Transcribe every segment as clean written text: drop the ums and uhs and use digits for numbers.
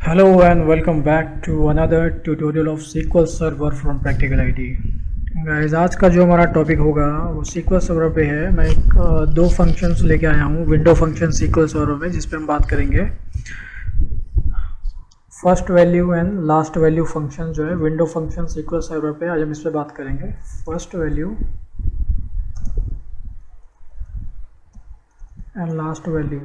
Hello and welcome back to another tutorial of SQL Server from Practical IT. Guys, आज का जो हमारा topic होगा वो SQL Server पे है। मैं दो फंक्शंस लेके आया हूँ विंडो फंक्शन SQL Server में, जिस पे हम बात करेंगे first value and last value function जो है विंडो फंक्शन SQL Server पे। आज हम इस पे बात करेंगे first value and last value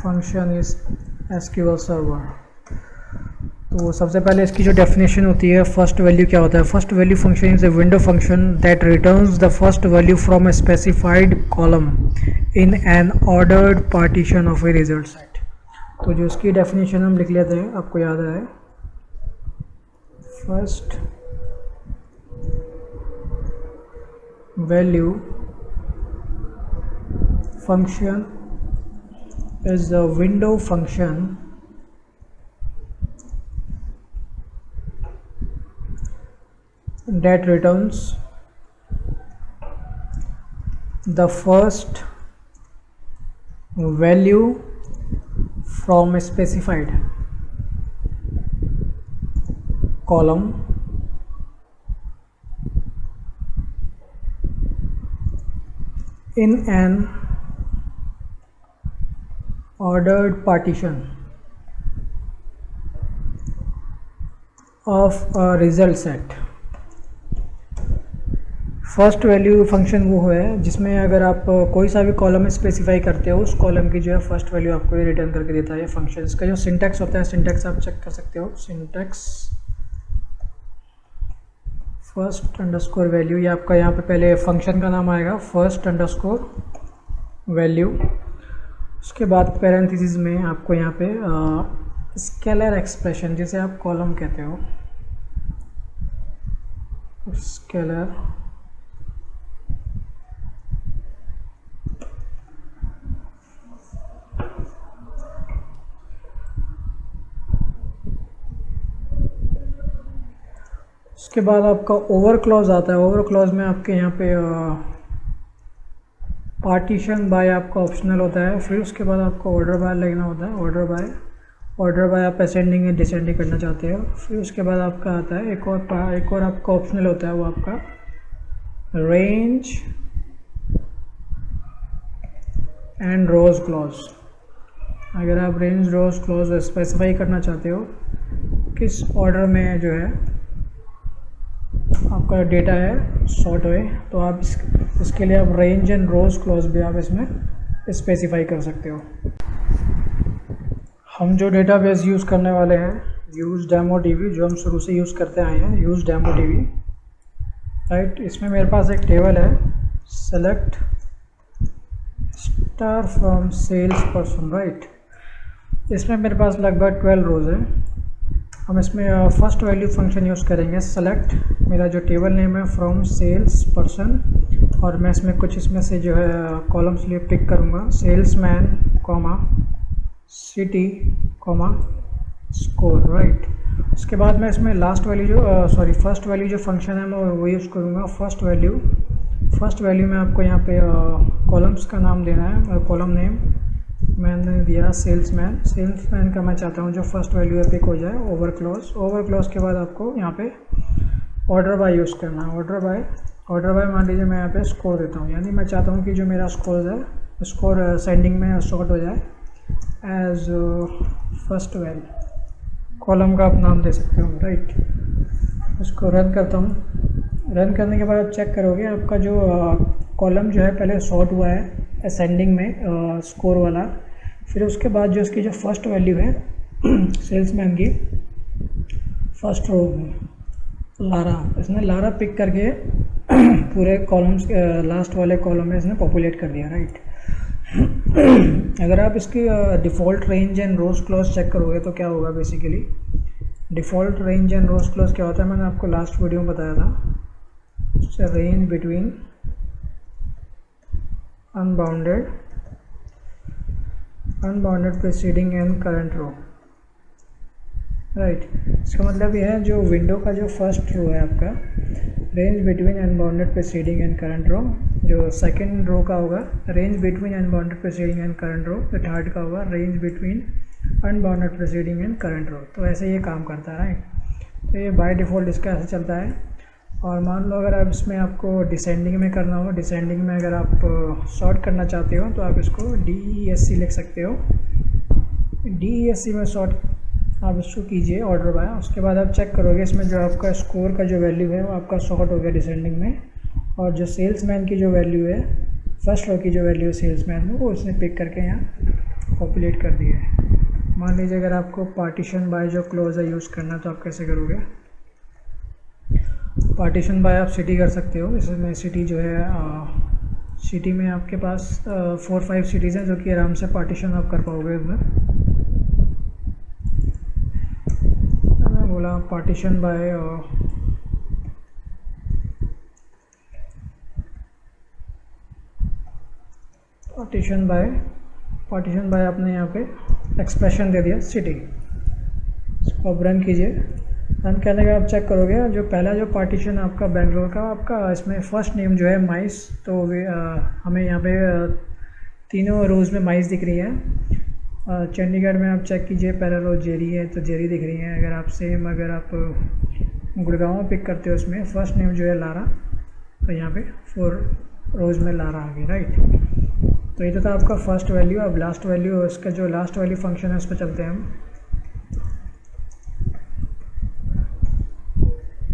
function is SQL server. तो सबसे पहले इसकी जो डेफिनेशन होती है, फर्स्ट वैल्यू क्या होता है। First value function is a window function that returns the first value from a specified column in an ordered partition of a result set. तो जो इसकी डेफिनेशन हम लिख लेते हैं, आपको याद है first value function is the window function that returns the first value from a specified column in an ordered partition of a result set। First value function वो है जिसमें अगर आप कोई सा भी कॉलम स्पेसिफाई करते हो, उस कॉलम की जो है फर्स्ट वैल्यू आपको ये रिटर्न करके देता है। ये फंक्शन, इसका जो सिंटैक्स होता है, सिंटैक्स आप चेक कर सकते हो। सिंटैक्स फर्स्ट अंडरस्कोर वैल्यू, ये आपका यहाँ पे पहले फंक्शन का नाम आएगा फर्स्ट अंडरस्कोर वैल्यू। उसके बाद पैरेंथेसिस में आपको यहाँ पे स्केलर एक्सप्रेशन, जिसे आप कॉलम कहते हो, स्केलर उसके बाद आपका ओवर क्लॉज आता है। ओवर क्लॉज में आपके यहाँ पे पार्टीशन बाय आपका ऑप्शनल होता है। फिर उसके बाद आपको ऑर्डर बाय लिखना होता है। ऑर्डर बाय आप असेंडिंग या डिसेंडिंग करना चाहते हो। फिर उसके बाद आपका आता है एक और आपका ऑप्शनल होता है, वो आपका रेंज एंड रोज क्लॉज। अगर आप रेंज रोज क्लॉज स्पेसिफाई करना चाहते हो किस ऑर्डर में जो है आपका डेटा है सॉर्ट हुए, तो आप इसके लिए आप रेंज एंड रोज क्लॉज भी आप इसमें स्पेसिफाई कर सकते हो। हम जो डेटाबेस यूज़ करने वाले हैं यूज़ डेमो DB, जो हम शुरू से यूज़ करते आए हैं, यूज़ डेमो DB, राइट। इसमें मेरे पास एक टेबल है, select star from sales person, right. इसमें मेरे पास लगभग 12 रोज है। हम इसमें फर्स्ट वैल्यू फंक्शन यूज़ करेंगे। सेलेक्ट, मेरा जो टेबल नेम है फ्रॉम सेल्स पर्सन, और मैं इसमें कुछ इसमें से जो है कॉलम्स लिए पिक करूँगा, salesman comma city comma score, right. उसके बाद मैं इसमें लास्ट वैल्यू जो फर्स्ट वैल्यू जो फंक्शन है मैं वो यूज़ करूँगा। फर्स्ट वैल्यू में आपको यहाँ पे कॉलम्स का नाम देना है। कॉलम नेम मैंने दिया सेल्समैन का मैं चाहता हूँ जो फर्स्ट वैल्यू है पिक हो जाए। ओवर क्लॉज के बाद आपको यहाँ पे ऑर्डर बाय यूज़ करना है। ऑर्डर बाय मान लीजिए मैं यहाँ पे स्कोर देता हूँ, यानी मैं चाहता हूँ कि जो मेरा स्कोर सेंडिंग में सॉर्ट हो जाए एज फर्स्ट वैल्यू। कॉलम का आप नाम दे सकते हो, राइट। उसको रन करता हूँ। रन करने के बाद आप चेक करोगे आपका जो कॉलम जो है पहले सॉर्ट हुआ है असेंडिंग में स्कोर वाला। फिर उसके बाद जो इसकी जो फर्स्ट वैल्यू है सेल्समैन की फर्स्ट रो में लारा, इसने लारा पिक करके पूरे कॉलम्स लास्ट वाले कॉलम में इसने पॉपुलेट कर दिया, राइट। अगर आप इसकी default range and rows clause check करोगे तो क्या होगा, basically default range and rows clause क्या होता है, मैंने आपको लास्ट वीडियो में बताया था। Range between unbounded preceding and current row, right. इसका मतलब यह है जो विंडो का जो फर्स्ट रो है आपका, range between unbounded preceding and current row, जो सेकंड रो का होगा range between unbounded preceding and current row, तो थर्ड का होगा range between unbounded preceding and current row. तो ऐसे ये काम करता है, राइट। तो ये बाय डिफ़ॉल्ट इसका ऐसे चलता है। और मान लो अगर आप इसमें आपको डिसेंडिंग में करना हो, डिसेंडिंग में अगर आप शॉर्ट करना चाहते हो तो आप इसको DESC लिख सकते हो। DESC में शॉर्ट आप इसको कीजिए ऑर्डर बाय। उसके बाद आप चेक करोगे इसमें जो आपका स्कोर का जो वैल्यू है वो आपका शॉर्ट हो गया डिसेंडिंग में, और जो सेल्समैन की जो वैल्यू है, फर्स्ट रो की जो वैल्यू है सेल्समैन में, वो उसने पिक करके यहाँ पॉपुलेट कर दिया है। मान लीजिए अगर आपको पार्टीशन बाय जो क्लोज है यूज़ करना है तो आप कैसे करोगे? पार्टीशन बाय आप सिटी कर सकते हो। इसमें सिटी जो है सिटी में आपके पास 4-5 सिटीज़ हैं जो कि आराम से पार्टीशन आप कर पाओगे। मैंने बोला पार्टीशन बाय पार्टीशन बाय आपने यहाँ पे एक्सप्रेशन दे दिया सिटी। इसको आप रन कीजिए। रन करने के बाद आप चेक करोगे जो पहला जो पार्टीशन आपका बेंगलोर का, आपका इसमें फ़र्स्ट नेम जो है माइस, तो हमें यहाँ पे तीनों रोज़ में माइस दिख रही है। चंडीगढ़ में आप चेक कीजिए पहला रोज़ जेरी है तो जेरी दिख रही है। अगर आप गुड़गांव में पिक करते हो उसमें फ़र्स्ट नेम जो है लारा, तो यहाँ पे 4 रोज़ में लारा आ गई, राइट। तो ये तो था आपका फर्स्ट वैल्यू। अब लास्ट वैल्यू, इसका जो लास्ट वैल्यू फंक्शन है उस पर चलते हैं हम।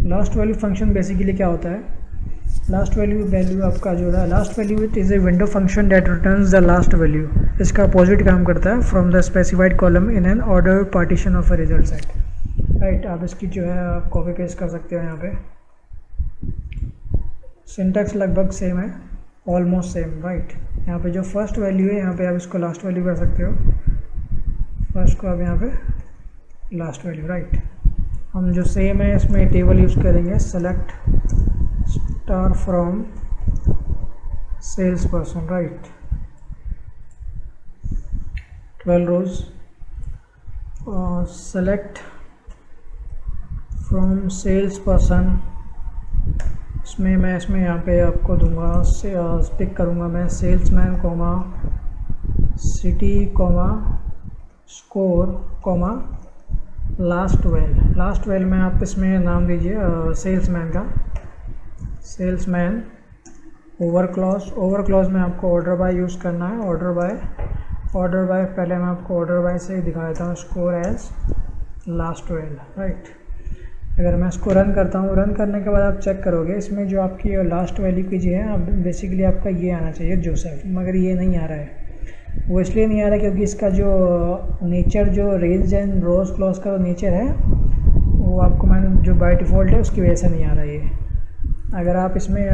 लास्ट वैल्यू फंक्शन बेसिकली क्या होता है? लास्ट वैल्यू आपका जो है last value it is a window function that returns the last value. इसका अपोजिट काम करता है from the specified column in an order partition of a result set, right. आप इसकी जो है आप कॉपी पेस्ट कर सकते हो यहाँ पे। सिंटैक्स लगभग सेम है, ऑलमोस्ट सेम, राइट। यहाँ पे जो फर्स्ट वैल्यू है यहाँ पे आप इसको लास्ट वैल्यू कर सकते हो। फर्स्ट को आप यहाँ पे लास्ट वैल्यू, राइट। हम जो सेम है इसमें टेबल यूज़ करेंगे, select star from sales person, right. 12 rows. Select from sales person, इसमें यहाँ पे आपको दूंगा, पिक करूँगा मैं salesman comma city comma score comma last val में आप इसमें नाम दीजिए सेल्समैन का, सेल्समैन। ओवर क्लॉज में आपको ऑर्डर बाय यूज़ करना है। ऑर्डर बाय पहले मैं आपको ऑर्डर बाय से दिखा देता हूँ, score as last val, right. अगर मैं इसको रन करता हूँ, रन करने के बाद आप चेक करोगे इसमें जो आपकी लास्ट वैल्यू की जो है आप बेसिकली आपका ये आना चाहिए जोसेफ, मगर ये नहीं आ रहा है। वो इसलिए नहीं आ रहा क्योंकि इसका जो नेचर जो रेंज एंड रोज क्लॉज का नेचर है वो आपको मैंने जो बाय डिफ़ॉल्ट है उसकी वजह से नहीं आ रहा है। अगर आप इसमें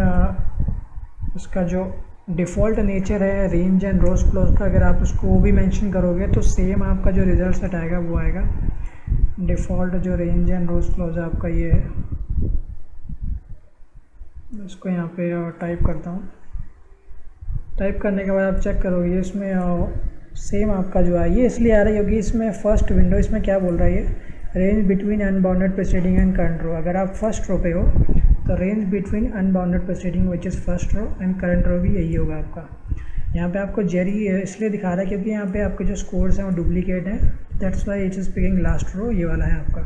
उसका जो डिफ़ॉल्ट नेचर है रेंज एंड रोज क्लॉज का, अगर आप उसको वो भी मेंशन करोगे तो सेम आपका जो रिजल्ट सेट आएगा वो आएगा। डिफ़ॉल्ट जो रेंज एंड रोज क्लॉज आपका ये है, इसको यहाँ पे टाइप करता हूँ। टाइप करने के बाद आप चेक करोगे इसमें सेम आपका जो है ये इसलिए आ रहा है क्योंकि इसमें फर्स्ट विंडो इसमें क्या बोल रहा है, ये range between unbounded preceding and current row. अगर आप फर्स्ट रो पे हो तो range between unbounded preceding which is first row and current row भी यही होगा आपका। यहाँ पे आपको जेरी इसलिए दिखा रहा है क्योंकि यहाँ पे आपके जो स्कोर्स हैं वो डुप्लीकेट हैं, that's why it is picking last row, ये वाला है आपका,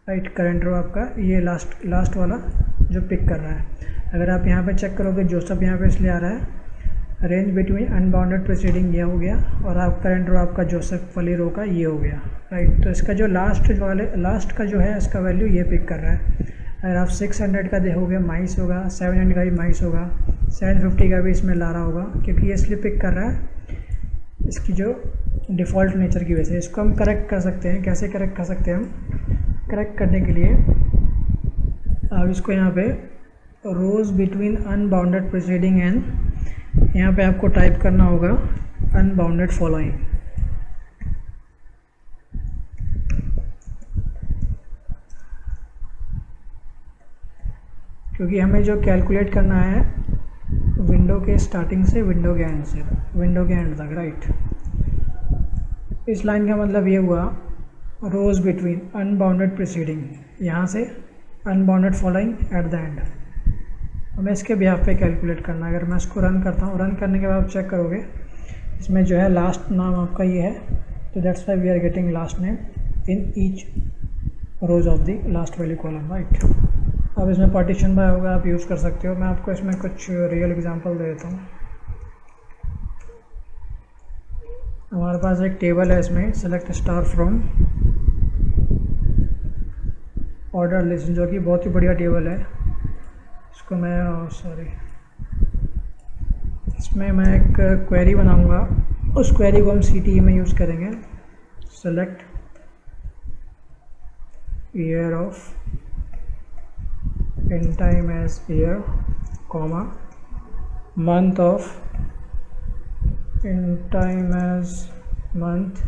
राइट। करंट रो आपका ये लास्ट वाला जो पिक कर रहा है। अगर आप यहाँ पे चेक करोगे जोसेफ यहाँ पे इसलिए आ रहा है रेंज बिटवीन अनबाउंडेड प्रीसीडिंग ये हो गया, और आप करंट रो आपका जोसेफ वाली रो का ये हो गया, राइट। तो इसका जो लास्ट का जो है इसका वैल्यू ये पिक कर रहा है। अगर आप 600 का देखोगे माइस होगा, 700 का भी माइस होगा, 750 का भी इसमें लारा होगा, क्योंकि ये इसलिए पिक कर रहा है इसकी जो डिफ़ॉल्ट नेचर की वजह से। इसको हम करेक्ट कर सकते हैं। कैसे करेक्ट कर सकते हैं हम? करेक्ट करने के लिए आप इसको यहाँ पे रोज़ बिटवीन अनबाउंडेड प्रीसीडिंग एंड यहाँ पे आपको टाइप करना होगा अनबाउंडेड फॉलोइंग। क्योंकि हमें जो कैलकुलेट करना है विंडो के स्टार्टिंग से विंडो के एंड तक, राइट। इस लाइन का मतलब ये हुआ रोज़ बिटवीन अनबाउंडेड प्रीसीडिंग, यहाँ से unbounded following at the end. हमें इसके बिहाफ पे कैलकुलेट करना है। अगर मैं इसको रन करता हूँ, रन करने के बाद आप चेक करोगे इसमें जो है लास्ट नाम आपका ये है, तो that's why we are getting last name in each rows of the last value column, right. अब इसमें पार्टीशन बाय होगा, आप यूज़ कर सकते हो। मैं आपको इसमें कुछ रियल एग्जांपल दे देता हूँ। हमारे पास एक टेबल है, इसमें select star from order list, जो कि बहुत ही बढ़िया टेबल है। इसको मैं इसमें मैं एक क्वेरी बनाऊंगा, उस क्वेरी को हम CTE में यूज़ करेंगे। Select year of in time as year, comma month of in time as month,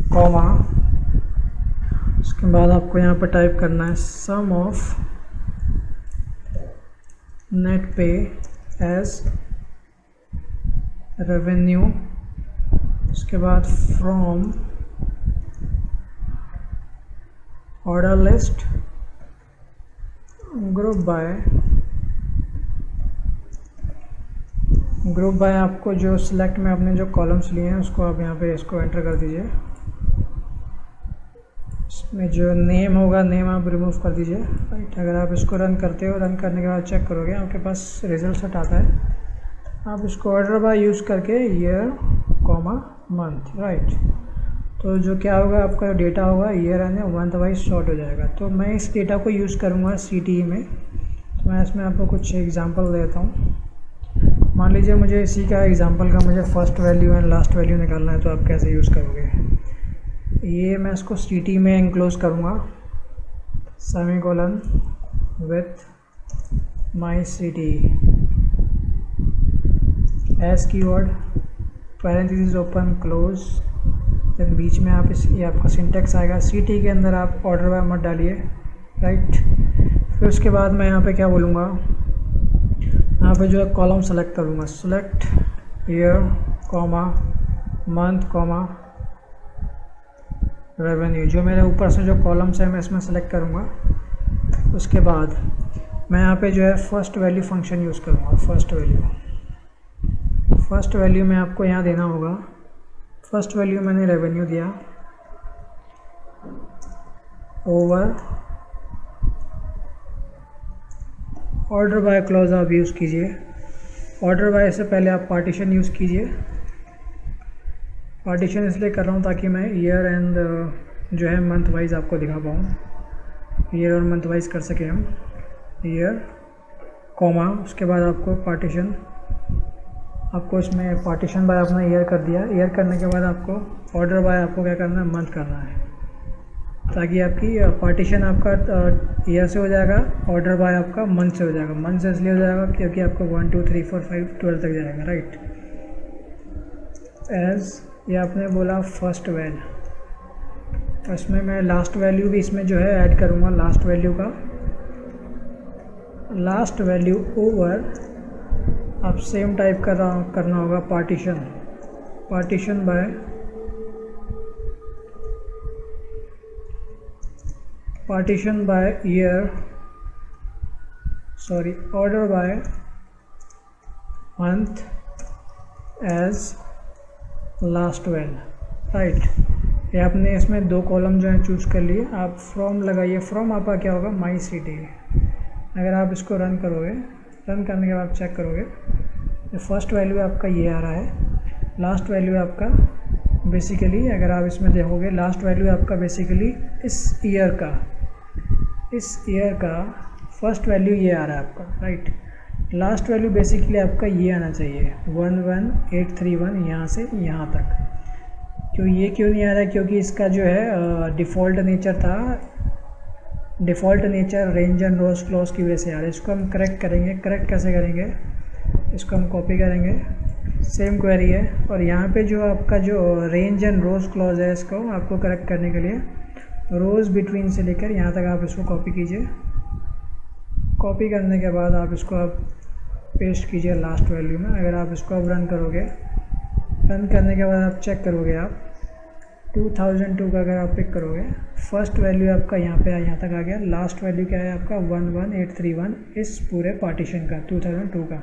comma उसके बाद आपको यहाँ पर टाइप करना है sum of net pay as revenue, उसके बाद from order list group by आपको जो सिलेक्ट में आपने जो कॉलम्स लिए हैं उसको आप यहाँ पे इसको एंटर कर दीजिए। इसमें जो नेम होगा, नेम आप रिमूव कर दीजिए, राइट। अगर आप इसको रन करते हो, रन करने के बाद चेक करोगे आपके पास रिजल्ट सेट आता है। आप इसको ऑर्डर बाय यूज़ करके ईयर कॉमा मंथ, राइट। तो जो क्या होगा, आपका जो डेटा होगा year and month wise short हो जाएगा। तो मैं इस डेटा को यूज़ करूँगा CTE में। तो मैं इसमें आपको कुछ एग्जांपल देता हूँ। मान लीजिए मुझे इसी का एग्जांपल का मुझे first value and last value निकालना है, तो आप कैसे यूज़ करोगे। ये मैं इसको CTE में इंक्लोज करूँगा, semicolon with my CTE as keyword, parenthesis open close, then बीच में आप ये आपका सिंटेक्स आएगा। CTE के अंदर आप ऑर्डर बाय मत डालिए, राइट। फिर उसके बाद मैं यहाँ पे क्या बोलूँगा, यहाँ पे जो है कॉलम सेलेक्ट करूँगा, select year comma month comma revenue. जो मेरे ऊपर से जो कॉलम्स है मैं इसमें सेलेक्ट करूँगा। उसके बाद मैं यहाँ पे जो है फर्स्ट वैल्यू फंक्शन यूज़ करूँगा। फर्स्ट वैल्यू में आपको यहाँ देना होगा, फर्स्ट वैल्यू मैंने रेवेन्यू दिया ओवर ऑर्डर बाय क्लॉज आप यूज़ कीजिए। ऑर्डर बाय से पहले आप पार्टीशन यूज़ कीजिए। पार्टीशन इसलिए कर रहा हूँ ताकि मैं ईयर एंड जो है मंथ वाइज आपको दिखा पाऊँ, ईयर और मंथ वाइज कर सकें हम। ईयर कॉमा, उसके बाद आपको पार्टीशन, आपको इसमें पार्टीशन बाय अपना ईयर कर दिया। ईयर करने के बाद आपको ऑर्डर बाय आपको क्या करना है, मंथ करना है, ताकि आपकी पार्टीशन आपका ईयर से हो जाएगा, ऑर्डर बाय आपका मंथ से हो जाएगा। मंथ से इसलिए हो जाएगा क्योंकि आपको 1 2 3 4 5 12 तक जाएगा, राइट। एज ये आपने बोला फर्स्ट वैल, तो इसमें मैं लास्ट वैल्यू भी इसमें जो है ऐड करूँगा। लास्ट वैल्यू का लास्ट वैल्यू ओवर आप सेम टाइप करना होगा, partition by year, sorry order by month as last val, right. ये आपने इसमें दो कॉलम जो है चूज कर लिए। आप फ्रॉम लगाइए, फ्रॉम आपका क्या होगा, माई CTE। अगर आप इसको रन करोगे, रन करने के बाद चेक करोगे तो फर्स्ट वैल्यू आपका ये आ रहा है, लास्ट वैल्यू आपका बेसिकली अगर आप इसमें देखोगे लास्ट वैल्यू आपका बेसिकली इस ईयर का फर्स्ट वैल्यू ये आ रहा है आपका, राइट। लास्ट वैल्यू बेसिकली आपका ये आना चाहिए 11831 यहाँ से यहाँ तक। क्यों नहीं आ रहा है, क्योंकि इसका जो है डिफ़ॉल्ट नेचर था, default nature range and rows clause की वजह से आ रहा है। इसको हम करेक्ट करेंगे। करेक्ट कैसे करेंगे, इसको हम कॉपी करेंगे, सेम क्वेरी है, और यहाँ पे जो आपका जो रेंज एंड रोज क्लॉज है इसको आपको करेक्ट करने के लिए रोज़ बिटवीन से लेकर यहाँ तक आप इसको कॉपी कीजिए। कॉपी करने के बाद आप इसको आप पेस्ट कीजिए लास्ट वैल्यू में। अगर आप इसको अब रन करोगे, रन करने के बाद आप चेक करोगे, आप 2002 का अगर आप पिक करोगे, फर्स्ट वैल्यू आपका यहाँ पे यहाँ तक आ गया, लास्ट वैल्यू क्या है आपका 11831 इस पूरे पार्टीशन का 2002 का।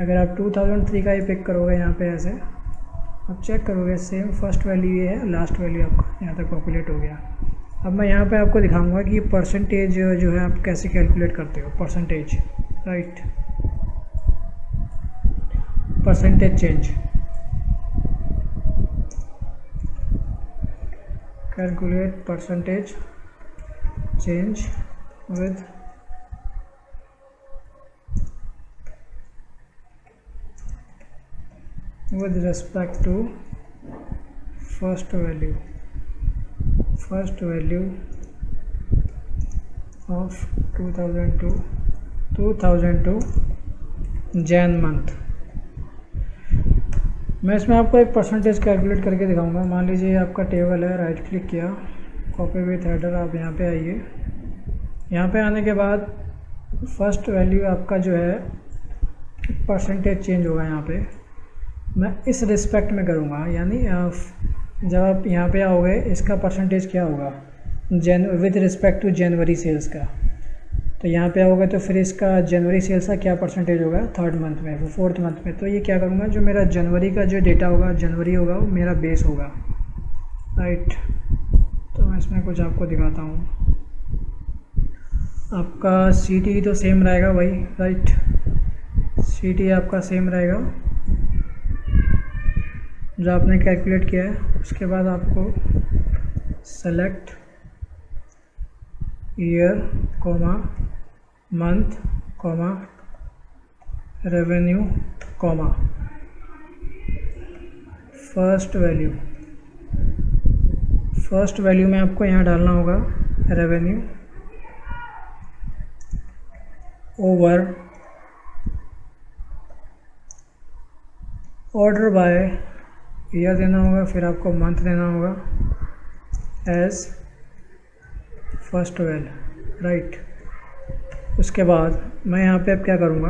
अगर आप 2003 का ही पिक करोगे यहाँ पे ऐसे, आप चेक करोगे सेम फर्स्ट वैल्यू ये है, लास्ट वैल्यू आपका यहाँ तक पॉपुलेट हो गया। अब मैं यहाँ पे आपको दिखाऊंगा कि परसेंटेज जो है आप कैसे कैलकुलेट करते हो, percentage, right, percentage change, calculate percentage change with respect to first value of 2002 Jain month. मैं इसमें आपको एक परसेंटेज कैलकुलेट करके दिखाऊंगा। मान लीजिए आपका टेबल है, राइट क्लिक किया, कॉपी विथ हेडर, आप यहाँ पे आइए। यहाँ पे आने के बाद फर्स्ट वैल्यू आपका जो है परसेंटेज चेंज होगा। यहाँ पे मैं इस रिस्पेक्ट में करूँगा, यानी जब आप यहाँ पे आओगे इसका परसेंटेज क्या होगा with respect to January sales का। तो यहाँ पे आओगे तो फिर इसका जनवरी सेल्स का क्या परसेंटेज होगा थर्ड मंथ में, वो फोर्थ मंथ में। तो ये क्या करूँगा, जो मेरा जनवरी का जो डेटा होगा, जनवरी होगा, वो मेरा बेस होगा, राइट। तो मैं इसमें कुछ आपको दिखाता हूँ। आपका CT तो सेम रहेगा भाई, राइट, CT आपका सेम रहेगा जो आपने कैलकुलेट किया है। उसके बाद आपको select year comma month comma revenue comma first value में आपको यहाँ डालना होगा revenue over order by year देना होगा, फिर आपको मंथ देना होगा एज फर्स्ट वेल, राइट। उसके बाद मैं यहाँ पे अब क्या करूँगा,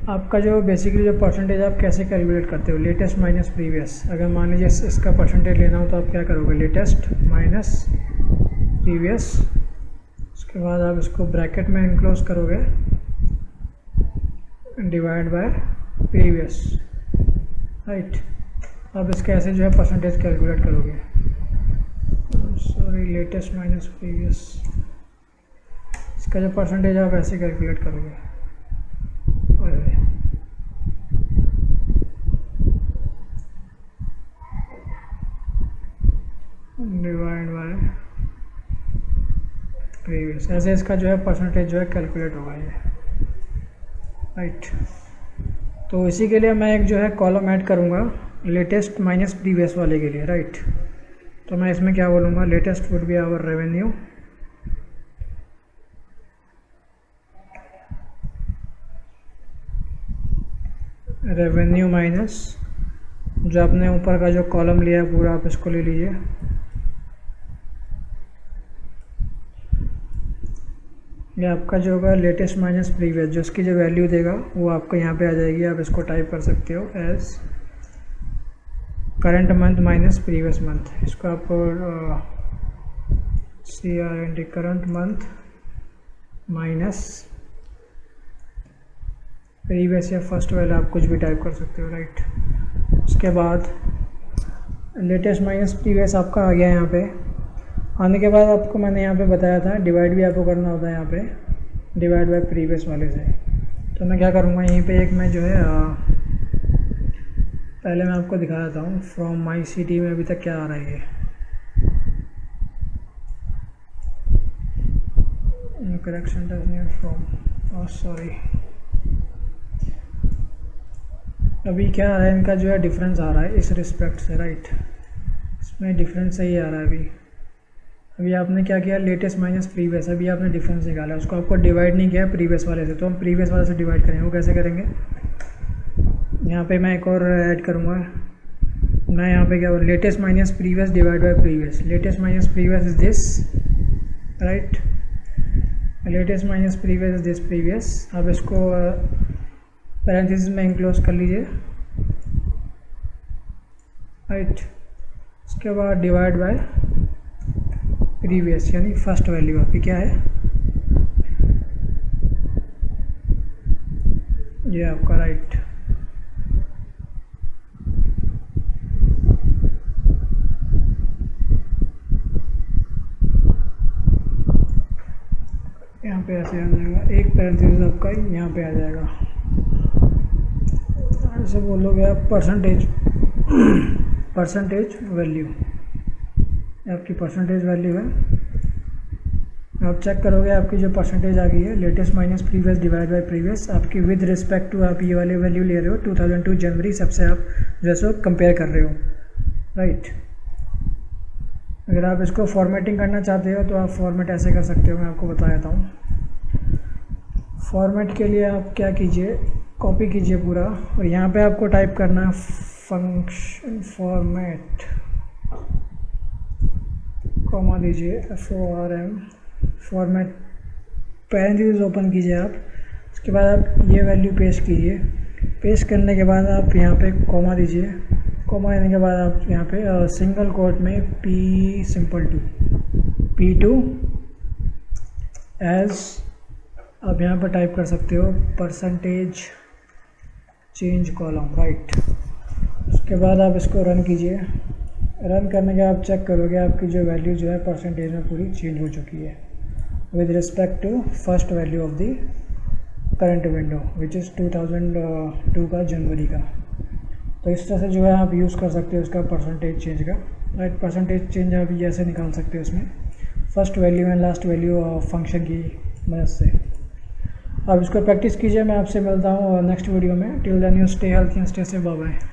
आपका जो बेसिकली जो परसेंटेज आप कैसे कैलकुलेट करते हो, लेटेस्ट माइनस प्रीवियस। अगर मान लीजिए इसका परसेंटेज लेना हो तो आप क्या करोगे, लेटेस्ट माइनस प्रीवियस। उसके बाद आप इसको ब्रैकेट में इनक्लोज करोगे, डिवाइड बाय प्रीवियस, राइट। अब इसका ऐसे जो है परसेंटेज कैलकुलेट करोगे, सॉरी, लेटेस्ट माइनस प्रीवियस, इसका जो परसेंटेज आप ऐसे कैलकुलेट करोगे, डिवाइड बाय प्रीवियस। ऐसे इसका जो है परसेंटेज जो है कैलकुलेट होगा ये, राइट। तो इसी के लिए मैं एक जो है कॉलम ऐड करूँगा लेटेस्ट माइनस प्रीवियस वाले के लिए, राइट। तो मैं इसमें क्या बोलूँगा, latest would be our revenue minus जो आपने ऊपर का जो कॉलम लिया है पूरा, आप इसको ले लीजिए, ये आपका जो होगा लेटेस्ट माइनस प्रीवियस, जो इसकी जो वैल्यू देगा वो आपको यहाँ पे आ जाएगी। आप इसको टाइप कर सकते हो as current month minus previous month. इसको आप CRNT current month minus previous या फर्स्ट वैल्यू, आप कुछ भी टाइप कर सकते हो, राइट। उसके बाद लेटेस्ट माइनस प्रीवियस आपका आ गया। यहाँ पे आने के बाद आपको मैंने यहाँ पे बताया था डिवाइड भी आपको करना होता है, यहाँ पे डिवाइड बाय प्रीवियस वाले से। तो मैं क्या करूँगा, यहीं पे एक मैं जो है पहले मैं आपको दिखा देता हूँ फ्रॉम माई CT में अभी तक क्या आ रहा है। ये करेक्शन फ्रॉम, सॉरी, अभी क्या आ रहा है, इनका जो है डिफरेंस आ रहा है इस रिस्पेक्ट से, राइट। इसमें डिफरेंस सही आ रहा है। अभी आपने क्या किया, लेटेस्ट माइनस प्रीवियस, अभी आपने डिफरेंस निकाला, उसको आपको डिवाइड नहीं किया प्रीवियस वाले से। तो हम प्रीवियस वाले से डिवाइड करेंगे, वो कैसे करेंगे, यहाँ पे मैं एक और ऐड करूँगा। मैं यहाँ पे क्या, latest minus previous divide by previous. Latest minus previous is this, right, latest minus previous is this previous. अब इसको पैरेंथेसिस में इनक्लोज कर लीजिए, राइट। उसके बाद डिवाइड बाय प्रीवियस, यानी फर्स्ट वैल्यू आपकी क्या है, ये आपका राइट। यहाँ पे ऐसे आ जाएगा, एक पैरेंथेसिस आपका यहाँ पे आ जाएगा, ऐसे बोलोगे आप परसेंटेज वैल्यू, आपकी परसेंटेज वैल्यू है। आप चेक करोगे आपकी जो परसेंटेज आ गई है, latest minus previous divide by previous, आपकी विद रिस्पेक्ट टू आप ये वाली वैल्यू ले रहे हो 2002 जनवरी, सबसे आप जैसे कंपेयर कर रहे हो, राइट। अगर आप इसको फॉर्मेटिंग करना चाहते हो तो आप फॉर्मेट ऐसे कर सकते हो, मैं आपको बता देता हूँ। फॉर्मेट के लिए आप क्या कीजिए, कॉपी कीजिए पूरा, और यहाँ पे आपको टाइप करना है फंक्शन फॉर्मेट, कॉमा दीजिए, FORM फॉर्मेट, पैरेंथेसिस ओपन कीजिए आप। उसके बाद आप ये वैल्यू पेस्ट कीजिए, पेस्ट करने के बाद आप यहाँ पे कॉमा दीजिए, कॉमा देने के बाद आप यहाँ पे सिंगल कोट में P2 एज आप यहाँ पर टाइप कर सकते हो परसेंटेज चेंज कॉलम, राइट। उसके बाद आप इसको रन कीजिए, रन करने के बाद आप चेक करोगे आपकी जो वैल्यू जो है परसेंटेज में पूरी चेंज हो चुकी है with respect to first value of the current window which is 2002 का जनवरी का। तो इस तरह से जो है आप यूज़ कर सकते हो इसका परसेंटेज चेंज का, राइट। परसेंटेज चेंज आप ऐसे निकाल सकते हो इसमें, first value and last value function की मदद से। आप इसको प्रैक्टिस कीजिए, मैं आपसे मिलता हूँ नेक्स्ट वीडियो में। Till then you stay healthy and stay safe, bye bye.